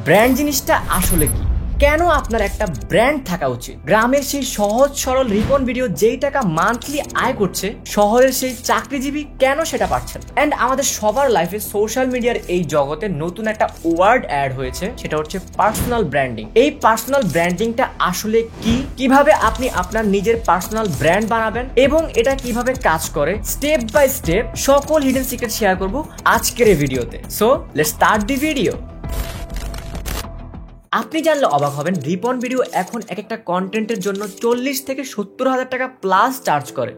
Brand জিনিসটা আসলে কি, কেন আপনার একটা ব্র্যান্ড থাকা উচিত, গ্রামের সেই সহজ সরল রিপন ভিডিও যেই টাকা মান্থলি আয় করছে, শহরের সেই চাকরিজীবী কেন সেটা পাচ্ছেন। এন্ড আমাদের সবার লাইফে সোশ্যাল মিডিয়ার এই জগতে নতুন একটা ওয়ার্ড অ্যাড হয়েছে, সেটা হচ্ছে পার্সোনাল ব্র্যান্ডিং। এই পার্সোনাল ব্র্যান্ডিংটা আসলে কি, কিভাবে আপনি আপনার নিজের পার্সোনাল ব্র্যান্ড বানাবেন এবং এটা কিভাবে কাজ করে, স্টেপ বাই স্টেপ সকল হিডেন সিক্রেট শেয়ার করব আজকের এই ভিডিওতে। So let's start the video. আপনি জানলে অবাক হবেন, রিপন ভিডিও এখন এক একটা কন্টেন্টের জন্য 40 থেকে 70 হাজার টাকা প্লাস চার্জ করে।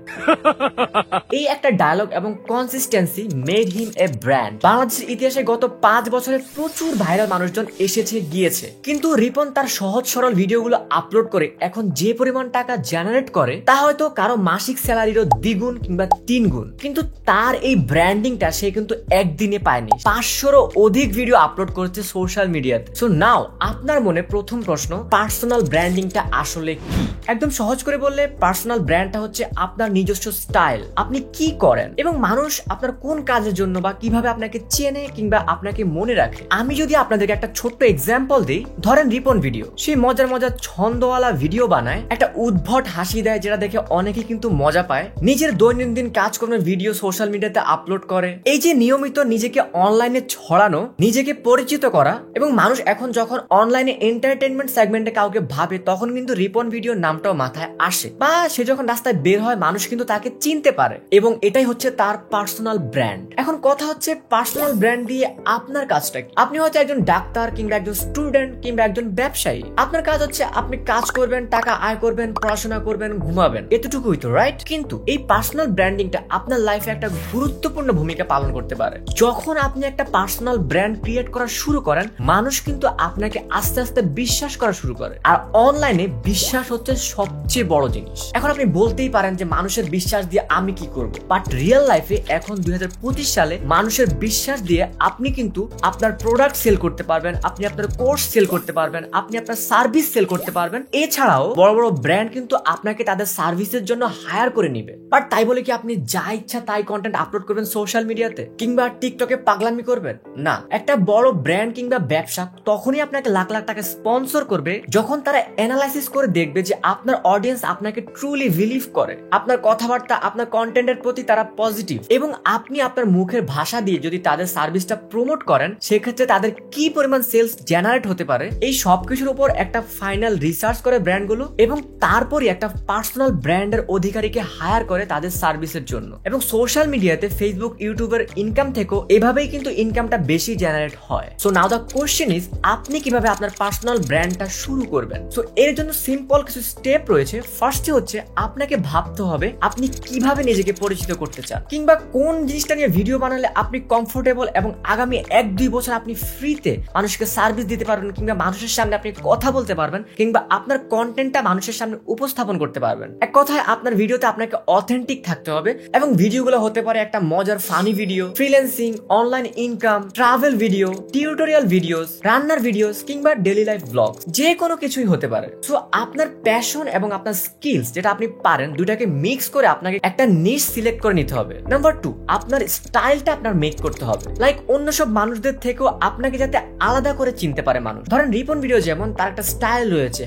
এই একটা ডায়লগ এবং কনসিস্টেন্সি মেড হিম এ ব্র্যান্ড। বাংলাদেশের ইতিহাসে গত 5 বছরে প্রচুর ভাইরাল মানুষজন এসেছে গিয়েছে, কিন্তু রিপন তার সহজ সরল ভিডিওগুলো আপলোড করে এখন যে পরিমাণ টাকা জেনারেট করে তা হয়তো কারো মাসিক স্যালারিরও দ্বিগুণ কিংবা 3 গুণ। কিন্তু তার এই ব্র্যান্ডিংটা সে কিন্তু একদিনে পায়নি, 500রও অধিক ভিডিও আপলোড করেছে সোশ্যাল মিডিয়াতে। সো নাও আপনার মনে প্রথম প্রশ্ন, পার্সোনাল ব্র্যান্ডিংটা আসলে কি? একদম সহজ করে বললে পার্সোনাল ব্র্যান্ডটা হচ্ছে আপনার নিজস্ব স্টাইল, আপনি কি করেন এবং মানুষ আপনার কোন কাজের জন্য বা কিভাবে আপনাকে চেনে কিংবা আপনাকে মনে রাখে। আমি যদি আপনাদেরকে একটা ছোট্ট এক্সাম্পল দিই, ধরেন রিপন ভিডিও, সেই মজার মজার ছন্দওয়ালা ভিডিও বানায়, একটা উদ্ভট হাসি দেয় যেটা দেখে অনেকে কিন্তু মজা পায়, নিজের দৈনন্দিন কাজকর্মের ভিডিও সোশ্যাল মিডিয়াতে আপলোড করে। এই যে নিয়মিত নিজেকে অনলাইনে ছড়ানো, নিজেকে পরিচিত করা, এবং মানুষ এখন যখন অনলাইনে এন্টারটেনমেন্ট সেগমেন্টে কাউকে ভাবে তখন কিন্তু রিপন ভিডিও নামটাও মাথায় আসে, বা সে যখন রাস্তায় বের হয় মানুষ কিন্তু তাকে চিনতে পারে, এবং এটাই হচ্ছে তার পার্সোনাল ব্র্যান্ড। এখন কথা হচ্ছে পার্সোনাল ব্র্যান্ড দিয়ে আপনার কাজটা কি? আপনি হয়তো একজন ডাক্তার কিংবা একজন স্টুডেন্ট কিংবা একজন ব্যবসায়ী, আপনার কাজ হচ্ছে আপনি কাজ করবেন, টাকা আয় করবেন, পড়াশোনা করবেন, ঘুমাবেন, এতটুকুই তো, রাইট? কিন্তু এই পার্সোনাল ব্র্যান্ডিংটা আপনার লাইফে একটা গুরুত্বপূর্ণ ভূমিকা পালন করতে পারে। যখন আপনি একটা পার্সোনাল ব্র্যান্ড ক্রিয়েট করা শুরু করেন, মানুষ কিন্তু আপনাকে আস্তে আস্তে বিশ্বাস করা শুরু করে, আর অনলাইনে বিশ্বাস হচ্ছে সবচেয়ে বড় জিনিস। এখন আপনি বলতেই পারেন যে মানুষের বিশ্বাস দিয়ে আমি কি করব, বাট রিয়েল লাইফে এখন 2025 সালে মানুষের বিশ্বাস দিয়ে আপনি কিন্তু আপনার প্রোডাক্ট সেল করতে পারবেন, আপনি আপনার কোর্স সেল করতে পারবেন, আপনি আপনার সার্ভিস সেল করতে পারবেন। এছাড়াও বড় বড় ব্র্যান্ড কিন্তু আপনাকে তাদের সার্ভিসের জন্য হায়ার করে নিবে। বাট তাই বলে কি আপনি যা ইচ্ছা তাই কন্টেন্ট আপলোড করবেন সোশ্যাল মিডিয়াতে কিংবা টিকটকে পাগলামি করবেন? না, একটা বড় ব্র্যান্ড কিংবা ব্যবসা তখনই আপনাকে লাখ লাখ টাকা স্পন্সর করবে যখন তারা অ্যানালাইসিস করে দেখবে যে আপনার অডিয়েন্স আপনাকে ট্রুলি বিলিভ করে, আপনার কথাবার্তা, আপনার কন্টেন্টের প্রতি তারা পজিটিভ, এবং আপনি আপনার মুখের ভাষা দিয়ে যদি তাদের সার্ভিসটা প্রমোট করেন সেক্ষেত্রে তাদের কি পরিমাণ সেলস জেনারেট হতে পারে, এই সবকিছুর উপর একটা ফাইনাল রিসার্চ করে ব্র্যান্ডগুলো, এবং তারপরই একটা পার্সোনাল ব্র্যান্ডের অধিকারীকে হায়ার করে তাদের সার্ভিসের জন্য। এবং সোশ্যাল মিডিয়াতে ফেসবুক, ইউটিউবের ইনকাম থেকেও এভাবেই কিন্তু ইনকামটা বেশি জেনারেট হয়। So now the question is, আপনি কিভাবে আপনার পার্সোনাল ব্র্যান্ডটা শুরু করবেন? সো এর জন্য সিম্পল কিছু স্টেপ রয়েছে। ফার্স্টে হচ্ছে আপনাকে ভাবতে হবে আপনি কিভাবে নিজেকে পরিচিত করতে চান, কিংবা কোন জিনিসটা নিয়ে ভিডিও বানালে আপনি কমফোর্টেবল এবং আগামী 1-2 বছর আপনি ফ্রিতে মানুষকে সার্ভিস দিতে পারবেন, কিংবা মানুষের সামনে আপনি কথা বলতে পারবেন, কিংবা আপনার কন্টেন্টটা মানুষের সামনে উপস্থাপন করতে পারবেন। এক কথায় আপনার ভিডিওতে আপনাকে অথেন্টিক থাকতে হবে, এবং ভিডিওগুলো হতে পারে একটা মজার funny video, freelancing, online income, travel video, tutorial videos, রান্নার ভিডিওস, কিংবা ডেইলি লাইফ ব্লগ, যে কোনো কিছুই হতে পারে। সো আপনার প্যাশন এবং আপনার স্কিলস যেটা আপনি পারেন দুটাকে মিক্স করে আপনাকে একটা নিশ সিলেক্ট করে নিতে হবে। নাম্বার 2, আপনার স্টাইলটা আপনার মেক করতে হবে, লাইক অন্য সব মানুষদের থেকেও আপনাকে যাতে আলাদা করে চিনতে পারে মানুষ। ধরেন রিপন ভিডিও যেমন, তার একটা স্টাইল রয়েছে,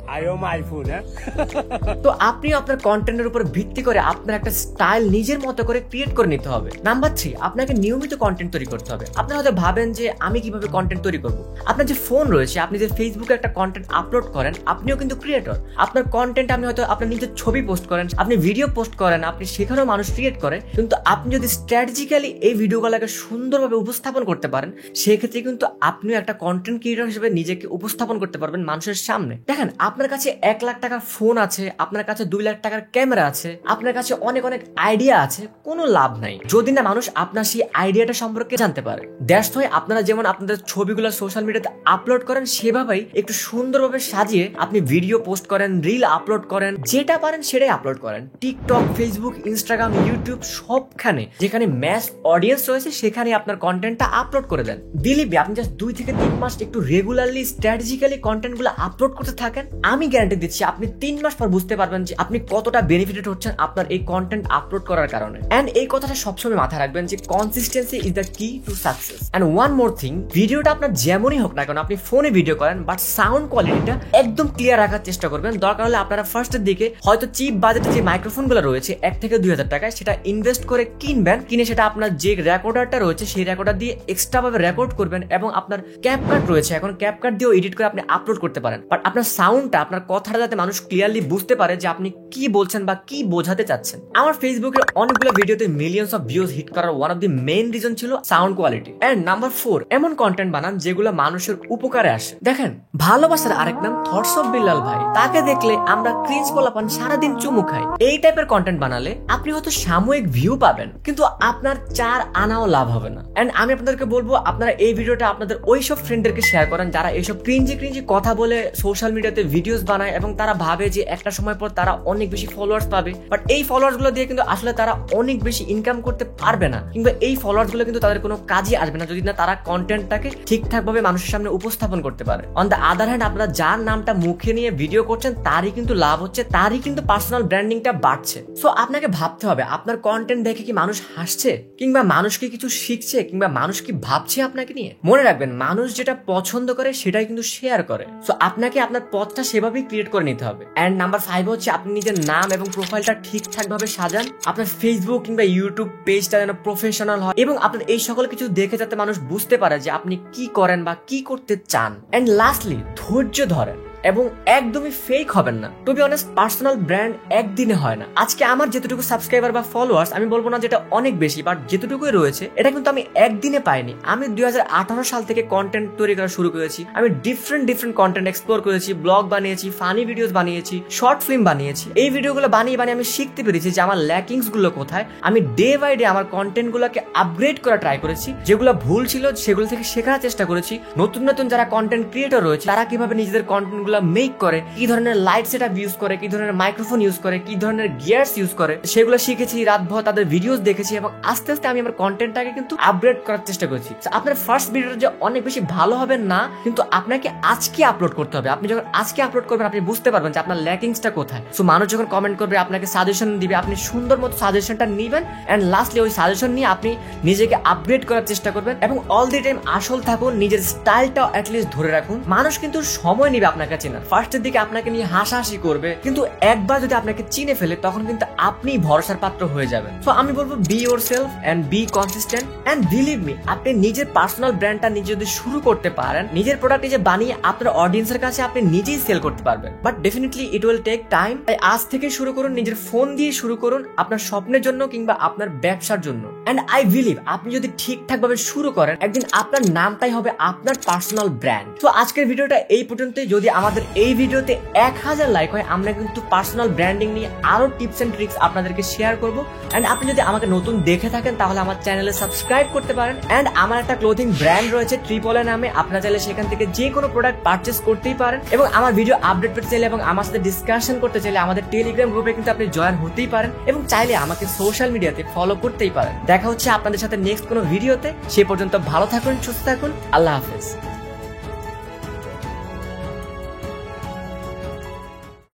তো আপনিও আপনার কন্টেন্টের উপর ভিত্তি করে আপনার একটা স্টাইল নিজের মতো করে ক্রিয়েট করে নিতে হবে। নাম্বার 3, আপনাকে নিয়মিত কন্টেন্ট তৈরি করতে হবে। আপনারা হয়তো ভাবেন যে আমি কিভাবে কন্টেন্ট তৈরি করব। আপনার যে ফোন রয়েছে, আপনি যে ফেসবুকে একটা কন্টেন্ট আপলোড করেন, আপনিও কিন্তু ক্রিয়েটর। আপনার কন্টেন্ট, আপনি হয়তো আপনার নিজের ছবি পোস্ট করেন, আপনি ভিডিও পোস্ট করেন, আপনি সেখানেও মানুষ ক্রিয়েট করে, কিন্তু আপনি যদি স্ট্র্যাটেজিক্যালি এই ভিডিওগুলোকে সুন্দরভাবে উপস্থাপন করতে পারেন, সেক্ষেত্রে কিন্তু আপনিও একটা কন্টেন্ট ক্রিয়েটর হিসেবে নিজেকে উপস্থাপন করতে পারবেন মানুষের সামনে। দেখেন, আপনার কাছে 1 লাখ টাকার ফোন আছে, আপনার কাছে 2 লাখ টাকার ক্যামেরা আছে, আপনার কাছে অনেক অনেক আইডিয়া আছে, কোনো লাভ নাই যদি না মানুষ আপনার সেই আইডিয়াটা সম্পর্কে জানতে পারে। দ্যাটস ওয়াই আপনারা যেমন আপনাদের ছবিগুলো সোশ্যাল মিডিয়াতে আপলোড করেন, সেভাবেই একটু সুন্দরভাবে সাজিয়ে আপনি ভিডিও পোস্ট করেন, রিল আপলোড করেন, যেটা পারেন সেটাই আপলোড করেন। টিকটক, ফেসবুক, ইনস্টাগ্রাম, ইউটিউব সবখানে যেখানে ম্যাস অডিয়েন্স রয়েছে সেখানে আপনার কন্টেন্টটা আপলোড করে দেন। বিলিভ মি, আপনি জাস্ট 2 থেকে 3 মাস একটু রেগুলারলি স্ট্র্যাটেজিক্যালি কন্টেন্টগুলো আপলোড করতে থাকেন, আমি গ্যারান্টি দিচ্ছি আপনি 3 মাস পর বুঝতে পারবেন যে আপনি কতটা বেনিফিটেড হচ্ছেন আপনার এই কন্টেন্ট আপলোড করার কারণে। এন্ড এই কথাটা সবসময় মাথায় রাখবেন যে consistency is the key to success. And one more thing, ভিডিওটা আপনার যেমনই হোক না কেন, আপনি ফোনে ভিডিও করেন বাট সাউন্ড কোয়ালিটিটা একদম ক্লিয়ার রাখার চেষ্টা করবেন। দরকার হলে আপনারা ফার্স্টের দিকে হয়তো চিপ বাজেটে যে মাইক্রোফোনগুলো রয়েছে 1 থেকে 2,000 টাকায় সেটা ইনভেস্ট করে কিনবেন, কিনে সেটা আপনার যে রেকর্ডারটা রয়েছে সেই রেকর্ডার দিয়ে এক্সট্রা ভাবে রেকর্ড করবেন এবং আপনার ক্যাপকাট রয়েছে, এখন ক্যাপকাট দিয়েও এডিট করে আপনি আপলোড করতে পারেন। বাট আপনার সাউন্ডটা, আপনার কথাটা যাতে মানুষ ক্লিয়ারলি বুঝতে পারে যে আপনি কি বলছেন বা কি বোঝাতে চাচ্ছেন। আমার ফেসবুকের অনেকগুলো ভিডিওতে মিলিয়ন্স অফ ভিউজ হিট করার one of the main reason ছিল সাউন্ড কোয়ালিটি। এন্ড নাম্বার 4, এমন কন্টেন্ট বানান যেগুলো মানুষের উপকারে আসে। দেখেন, ভালোবাসার আরেক নাম থটস অফ বিল্লাল ভাই, তাকে দেখলে আমরা ক্রিঞ্জ পোলাপান সারাদিন চুমু খাই। এই টাইপের কন্টেন্ট বানালে আপনি হয়তো সাময়িক ভিউ পাবেন কিন্তু আপনার 4 আনাও লাভ হবে না। এন্ড আমি আপনাদেরকে বলবো আপনারা এই ভিডিওটা আপনাদের ওইসব ফ্রেন্ডদেরকে শেয়ার করেন যারা এইসব ক্রিঞ্জি কথা বলে সোশ্যাল মিডিয়াতে ভিডিওস বানায় এবং তারা ভাবে যে একটা সময় পর তারা অনেক বেশি ফলোয়ার্স পাবে, বাট এই ফলোয়ার্স গুলো দিয়ে কিন্তু আসলে তারা অনেক বেশি ইনকাম করতে পারবে না, কিংবা এই ফলোয়ার্স গুলো কিন্তু তাদের কোনো কাজে আসবে না যদি না তারা কন্টেন্টটাকে ঠিকঠাক ভাবে মানুষের সামনে উপস্থাপন করতে পারে। অন দ্য আদার হ্যান্ড, আপনারা যার নামটা মুখে নিয়ে ভিডিও করছেন তারই কিন্তু লাভ হচ্ছে, তারই কিন্তু পার্সোনাল ব্র্যান্ডিংটা বাড়ছে। সো আপনাকে ভাবতে হবে আপনার কন্টেন্ট দেখে কি মানুষ হাসছে, কিংবা মানুষ কি কিছু শিখছে, কিংবা মানুষ কি ভাবছে আপনাকে নিয়ে। মনে রাখবেন, মানুষ যেটা পছন্দ করে সেটাই কিন্তু শেয়ার করে। সো আপনাকে আপনার পথটা সেভাবেই ক্রিয়েট করে নিতে হবে। এন্ড নাম্বার 5 হচ্ছে আপনি নিজের নাম এবং প্রোফাইলটা ঠিকঠাক ভাবে সাজান। আপনার ফেসবুক কিংবা ইউটিউব পেজটা যেন প্রফেশনাল হয় এবং আপনার এই সকল কিছু দেখে যাতে মানুষ বুঝতে পারে যে আপনি কি করেন বা কি করতে চান। এন্ড লাস্টলি, ধৈর্য ধরেন এবং একদমই ফেক হবেন না। To be honest, personal brand একদিনে হয় না। আজকে আমার যেটুকু সাবস্ক্রাইবার বা ফলোয়ার্স, আমি বলবো না যেটা অনেক বেশি, বাট যেটুকুই রয়েছে এটা কিন্তু আমি একদিনে পাইনি। আমি 2018 সাল থেকে কন্টেন্ট তৈরি করা শুরু করেছি। আমি ডিফারেন্ট কন্টেন্ট এক্সপ্লোর করেছি, ব্লগ বানিয়েছি, ফানি ভিডিওস বানিয়েছি, শর্ট ফিল্ম বানিয়েছি। এই ভিডিওগুলো বানিয়ে আমি শিখতে পেরেছি যে আমার ল্যাকিংস গুলো কোথায়। আমি ডে বাই ডে আমার কন্টেন্ট গুলোকে আপগ্রেড করা ট্রাই করেছি, যেগুলো ভুল ছিল সেগুলো থেকে শেখার চেষ্টা করেছি। নতুন যারা কন্টেন্ট ক্রিয়েটর রয়েছে তারা কিভাবে নিজেদের কন্টেন্ট গুলো মেক করে, কি ধরনের লাইট সেটআপ ইউজ করে, কি ধরনের মাইক্রোফোন ইউজ করে, কি ধরনের গিয়ারস ইউজ করে, সেগুলো শিখেছি। রাতভর তাদের ভিডিওস দেখেছি এবং আস্তে আস্তে আমি আমার কন্টেন্টটাকে কিন্তু আপগ্রেড করার চেষ্টা করেছি। আপনার ফার্স্ট ভিডিওটা যে অনেক বেশি ভালো হবে না, কিন্তু আপনাকে আজকে আপলোড করতে হবে। আপনি যখন আজকে আপলোড করবেন আপনি বুঝতে পারবেন যে আপনার ল্যাকিংসটা কোথায়। সো মানুষ যখন কমেন্ট করবে, আপনাকে সাজেশন দিবে, আপনি সুন্দর মতো সাজেশনটা নিবেন এন্ড লাস্টলি ওই সাজেশন নিয়ে আপনি নিজেকে আপগ্রেড করার চেষ্টা করবেন এবং অল দি টাইম আসল থাকুন, নিজের স্টাইলটা অ্যাটলিস্ট ধরে রাখুন। মানুষ কিন্তু সময় নিবে আপনাকে চেনার। ফার্স্টের দিকে আপনাকে নিয়ে হাসাহাসি করবে, কিন্তু একবার যদি আপনাকে চিনে ফেলে তখন কিন্তু আপনি ভরসার পাত্র হয়ে যাবেন। সো আমি বলবো be yourself and be consistent and believe me, আপনি নিজের পার্সোনাল ব্র্যান্ডটা নিজে যদি শুরু করতে পারেন, নিজের প্রোডাক্ট নিজে বানিয়ে আপনার অডিয়েন্সের কাছে আপনি নিজেই সেল করতে পারবেন। But definitely it will take time. তাই আজ থেকে শুরু করুন, নিজের ফোন দিয়ে শুরু করুন, আপনার স্বপ্নের জন্য কিংবা আপনার ব্যবসার জন্য। এন্ড আই বিলিভ আপনি যদি ঠিকঠাক ভাবে শুরু করেন, একদিন আপনার নামটাই হবে আপনার পার্সোনাল ব্র্যান্ড। তো আজকের ভিডিওটা এই পর্যন্তই। যদি আমাদের এই ভিডিওতে 1000 লাইক হয়, আমরা কিন্তু পার্সোনাল ব্র্যান্ডিং নিয়ে আরো টিপস এন্ড ট্রিক্স আপনাদেরকে শেয়ার করব। এন্ড আপনি যদি আমাকে নতুন দেখে থাকেন তাহলে আমার চ্যানেলে সাবস্ক্রাইব করতে পারেন। এন্ড আমার একটা ক্লোথিং ব্র্যান্ড রয়েছে ট্রিপল এ নামে, আপনারা চাইলে সেখান থেকে যে কোনো প্রোডাক্ট পারচেস করতেই পারেন। এবং আমার ভিডিও আপডেট পেতে চাইলে এবং আমার সাথে ডিসকাশন করতে চাইলে আমাদের টেলিগ্রাম গ্রুপে কিন্তু আপনি জয়েন হতেই পারেন এবং চাইলে আমাকে সোশ্যাল মিডিয়াতে ফলো করতেই পারেন। দেখা হচ্ছে আপনাদের সাথে নেক্সট কোনো ভিডিওতে। সে পর্যন্ত ভালো থাকুন, সুস্থ থাকুন, আল্লাহ হাফেজ।